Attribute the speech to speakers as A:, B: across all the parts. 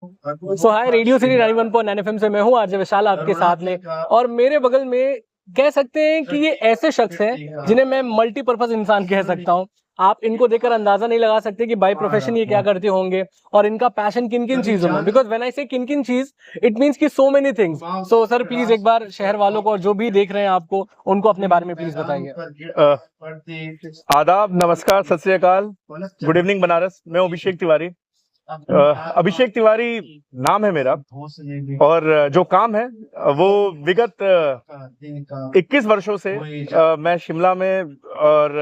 A: सो हाय, radio city 91.9 FM से मैं हूँ आरजे विशाल आपके साथ में। और मेरे बगल में कह सकते हैं कि ये ऐसे शख्स हैं जिन्हें मैं मल्टीपर्पज इंसान कह सकता हूँ। आप इनको देखकर अंदाजा नहीं लगा सकते कि बाय प्रोफेशन ये क्या करते होंगे और इनका पैशन किन किन चीजों में। बिकॉज व्हेन आई से किन किन चीज, इट मींस कि so many things. So sir please एक बार शहर वालों को और जो भी देख रहे हैं आपको, उनको अपने बारे में प्लीज बताइए।
B: आदाब, नमस्कार, सत श्री अकाल, गुड इवनिंग बनारस। मैं अभिषेक तिवारी। अभिषेक तिवारी नाम है मेरा, और जो काम है वो विगत 21 वर्षों से मैं शिमला में और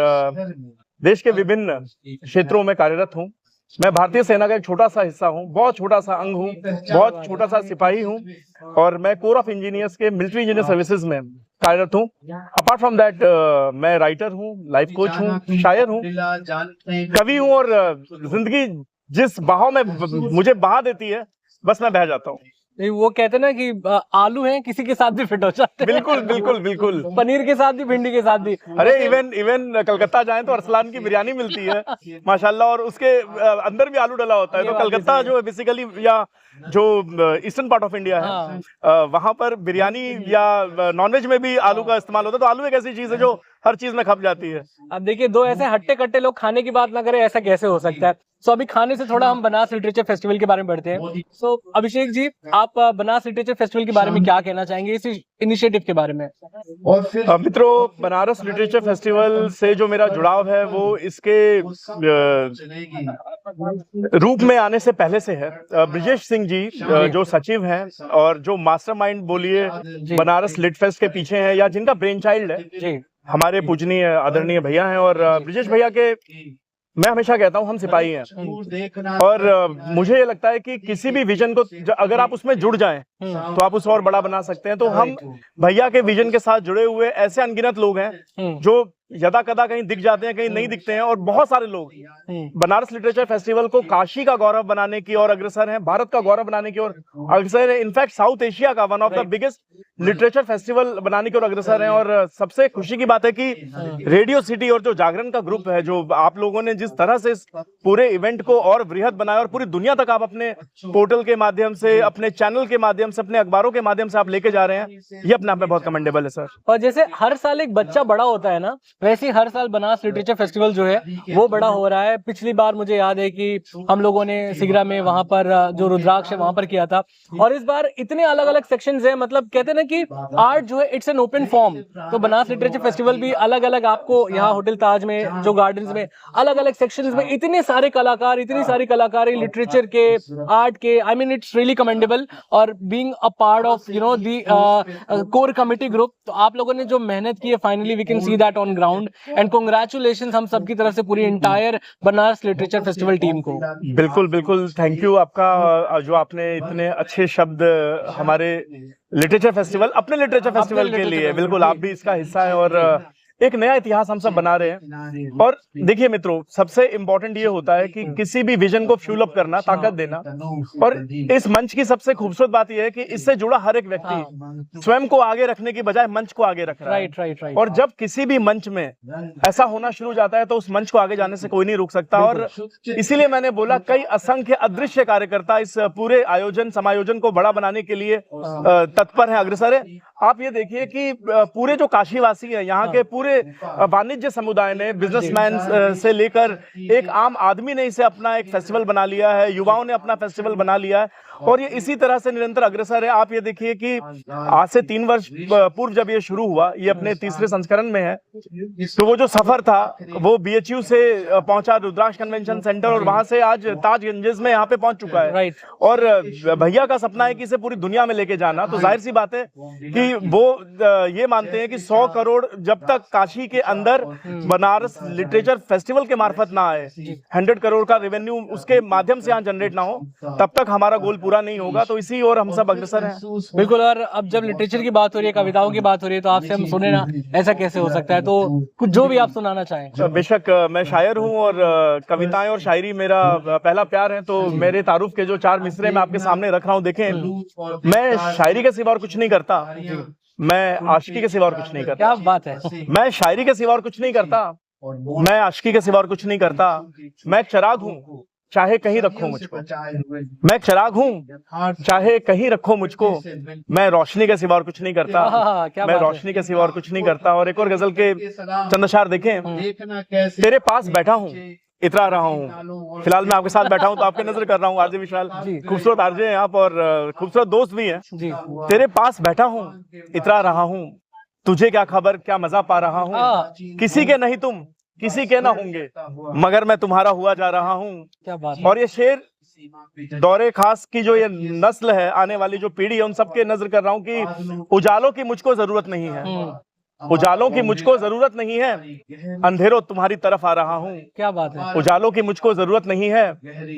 B: देश के विभिन्न क्षेत्रों में कार्यरत हूँ। मैं भारतीय सेना का एक छोटा सा हिस्सा हूँ, बहुत छोटा सा अंग हूँ, बहुत छोटा सा सिपाही हूँ, और मैं कोर ऑफ इंजीनियर्स के मिलिट्री इंजीनियर सर्विसेज में कार्यरत हूँ। अपार्ट फ्रॉम दैट मैं राइटर हूँ, लाइफ कोच हूँ, शायर हूँ, कवि हूँ, और जिंदगी जिस बहाव में मुझे बहा देती है, बस मैं बह जाता हूँ।
A: वो कहते हैं ना कि आलू हैं, किसी के साथ भी फिट हो जाते हैं।
B: बिल्कुल बिल्कुल बिल्कुल,
A: पनीर के साथ भी, भिंडी के साथ भी।
B: अरे इवन कलकत्ता जाएं तो अरसलान की बिरयानी मिलती है माशाल्लाह, और उसके अंदर भी आलू डला होता है। तो कलकत्ता जो है बेसिकली, या जो ईस्टर्न पार्ट ऑफ इंडिया है, वहां पर बिरयानी या नॉनवेज में भी आलू का इस्तेमाल होता है। तो आलू एक ऐसी चीज है जो हर चीज में खप जाती है।
A: अब देखिए, दो ऐसे हट्टे कट्टे लोग खाने की बात ना करें, ऐसा कैसे हो सकता है। सो अभी खाने से थोड़ा हम बनास लिटरेचर फेस्टिवल के बारे में बढ़ते हैं। सो अभिषेक जी, आप बनास लिटरेचर फेस्टिवल के बारे में क्या कहना चाहेंगे, इस इनिशिएटिव के बारे में?
B: मित्रों, बनारस लिटरेचर फेस्टिवल से जो मेरा जुड़ाव है वो इसके रूप में आने से पहले से है। ब्रिजेश सिंह जी जो सचिव हैं और जो मास्टरमाइंड बोलिए बनारस लिट फेस्ट के पीछे हैं, या जिनका ब्रेन चाइल्ड है, हमारे पूजनीय आदरणीय भैया हैं। और ब्रिजेश भैया के, मैं हमेशा कहता हूँ, हम सिपाही हैं, और मुझे ये लगता है कि किसी भी विजन को अगर आप उसमें जुड़ जाएं तो आप उसे और बड़ा बना सकते हैं। तो हम भैया के विजन के साथ जुड़े हुए ऐसे अनगिनत लोग हैं जो यदा कदा कहीं दिख जाते हैं, कहीं नहीं दिखते हैं, और बहुत सारे लोग बनारस लिटरेचर फेस्टिवल को काशी का गौरव बनाने की ओर अग्रसर हैं, भारत का गौरव बनाने की ओर अग्रसर है। इनफैक्ट साउथ एशिया का one of the biggest literature festival बनाने की ओर अग्रसर हैं। और सबसे खुशी की बात है कि रेडियो सिटी और जो जागरण का ग्रुप है, जो आप लोगों ने जिस तरह से इस पूरे इवेंट को और बृहद बनाया, और पूरी दुनिया तक आप अपने पोर्टल के माध्यम से, अपने चैनल के माध्यम से, अपने अखबारों के माध्यम से आप लेके जा रहे हैं, ये अपने आप में बहुत कमेंडेबल है सर।
A: और जैसे हर साल एक बच्चा बड़ा होता है ना, वैसे हर साल बनास लिटरेचर फेस्टिवल जो है वो बड़ा हो रहा है। पिछली बार मुझे याद है कि हम लोगों ने सिगरा में वहां पर जो रुद्राक्ष है वहां पर किया था, और इस बार इतने अलग अलग सेक्शंस हैं। मतलब कहते हैं ना कि आर्ट जो है इट्स एन ओपन फॉर्म। तो बनास लिटरेचर फेस्टिवल भी अलग अलग, आपको यहाँ होटल ताज में जो गार्डन्स में अलग अलग सेक्शंस में इतने सारे कलाकार, इतनी सारी कलाकारी लिटरेचर के, आर्ट के, I mean it's really commendable. और being a part of you know the core committee group, तो आप लोगों ने जो मेहनत की है, finally we can see that on ground, and congratulations हम सबकी तरफ से पूरी entire Banaras literature festival team को।
B: बिल्कुल बिल्कुल, थैंक यू आपका, जो आपने इतने अच्छे शब्द हमारे लिटरेचर फेस्टिवल, अपने लिटरेचर फेस्टिवल के लिए, बिल्कुल आप भी इसका हिस्सा है, और एक नया इतिहास हम सब बना रहे हैं। और देखिए मित्रों, सबसे इंपॉर्टेंट ये होता है कि किसी भी विजन को फ्यूल अप करना, ताकत देना। और इस मंच की सबसे खूबसूरत बात यह है कि इससे जुड़ा हर एक व्यक्ति स्वयं को आगे रखने की बजाय मंच को आगे रख रहा है।
A: राइट।
B: और जब किसी भी मंच में ऐसा होना शुरू हो जाता है तो उस मंच को आगे जाने से कोई नहीं रोक सकता। और इसीलिए मैंने बोला, कई असंख्य अदृश्य कार्यकर्ता इस पूरे आयोजन समायोजन को बड़ा बनाने के लिए तत्पर है, अग्रसर है। आप ये देखिए कि पूरे जो काशीवासी है, यहाँ के पूरे वाणिज्य समुदाय ने, बिजनेसमैन से लेकर एक आम आदमी ने इसे अपना एक फेस्टिवल बना लिया है, युवाओं ने अपना फेस्टिवल बना लिया है, और ये इसी तरह से निरंतर अग्रसर है। आप ये देखिए कि आज से 3 वर्ष पूर्व जब ये शुरू हुआ, ये अपने तीसरे संस्करण में है, तो वो जो सफर था वो BHU से पहुंचा रुद्राक्ष कन्वेंशन सेंटर, और वहां से आज ताज गंजेस में यहाँ पे पहुंच चुका है। और भैया का सपना है कि इसे पूरी दुनिया में लेके जाना। तो जाहिर सी बात है कि वो ये मानते हैं कि 100 करोड़ जब तक काशी के अंदर बनारस लिटरेचर फेस्टिवल के मार्फत ना आए, 100 करोड़ का रेवेन्यू उसके माध्यम से यहाँ जनरेट ना हो, तब तक हमारा गोल पूरा नहीं होगा। तो इसी और हम सब अग्रसर हैं।
A: बिल्कुल। और अब जब लिटरेचर की बात हो रही है, कविताओं की बात हो रही है, तो आपसे हम सुने ना, ऐसा कैसे हो सकता है? तो कुछ जो भी आप सुनाना चाहें।
B: बेशक, मैं शायर हूँ और कविताएं और शायरी मेरा पहला प्यार है। तो मेरे तारुफ के जो 4 मिसरे मैं आपके सामने रख रहा हूँ, देखें, मैं शायरी के सिवा और कुछ नहीं करता, मैं आशिकी के सिवा और कुछ नहीं करता।
A: क्या बात है।
B: मैं शायरी के सिवा और कुछ नहीं करता, मैं आशिकी के सिवा और कुछ नहीं करता। मैं चिराग हूँ, चाहे कहीं रखो मुझको, मैं चिराग हूँ चाहे कहीं रखो मुझको, मैं रोशनी के सिवा और कुछ नहीं करता,
A: क्या
B: मैं
A: बात है।
B: रोशनी के सिवा और कुछ नहीं करता। और एक और गजल के चंद अशार देखें, तेरे पास बैठा हूँ इतरा रहा हूँ। फिलहाल मैं आपके साथ बैठा हूँ तो आपके नजर कर रहा हूँ आरजे विशाल, खूबसूरत आरजे हैं आप और खूबसूरत दोस्त भी हैं।
A: जी
B: तेरे पास बैठा हूँ इतरा रहा हूँ, तुझे क्या खबर क्या मजा पा रहा हूँ, किसी के नहीं तुम किसी के ना होंगे, मगर मैं तुम्हारा हुआ जा रहा हूँ।
A: क्या बात है।
B: और ये शेर दौरे खास की जो ये नस्ल है, आने वाली जो पीढ़ी है, उन सबके नजर कर रहा हूँ कि उजालों की मुझको जरूरत नहीं है, उजालों की मुझको जरूरत नहीं है, अंधेरों तुम्हारी तरफ आ रहा हूँ।
A: क्या बात है।
B: उजालों की मुझको जरूरत नहीं है,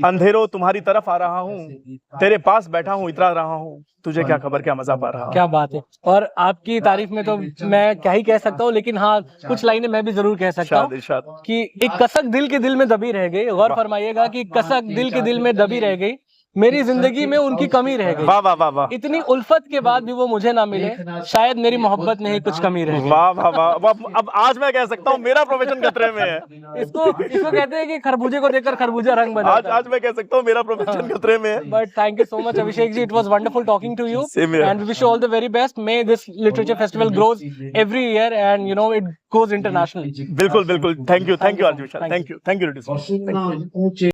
B: अंधेरों तुम्हारी तरफ आ रहा हूँ, तेरे पास बैठा हूँ इतरा रहा हूँ, तुझे क्या खबर क्या मजा पा रहा हूँ।
A: क्या बात है। और आपकी तारीफ में तो मैं क्या ही कह सकता हूँ, लेकिन हाँ कुछ लाइनें मैं भी जरूर कह सकता हूँ
B: इरशाद
A: कि एक कसक दिल के दिल में दबी रह गई। गौर फरमाइएगा कि कसक दिल के दिल में दबी रह गई, मेरी जिंदगी में उनकी कमी रह गई।
B: वाह वाह वाह वाह,
A: इतनी उल्फत के बाद भी वो मुझे ना मिले, शायद मेरी मोहब्बत में ही कुछ कमी रह गई।
B: वाह वाह वाह। अब आज मैं कह सकता हूँ मेरा प्रोफेशन खतरे में है।
A: इसको कहते हैं कि खरबूजे को देखकर खरबूजा रंग बदलता है।
B: आज मैं कह सकता हूँ मेरा प्रोफेशन खतरे में है।
A: But thank you so much, Abhishek ji. It was wonderful talking to you.
B: Same here.
A: And we wish you all the very best. May this literature festival grows every year and you know it goes internationally.
B: बिल्कुल बिल्कुल, thank you RJ Vishal, thank you.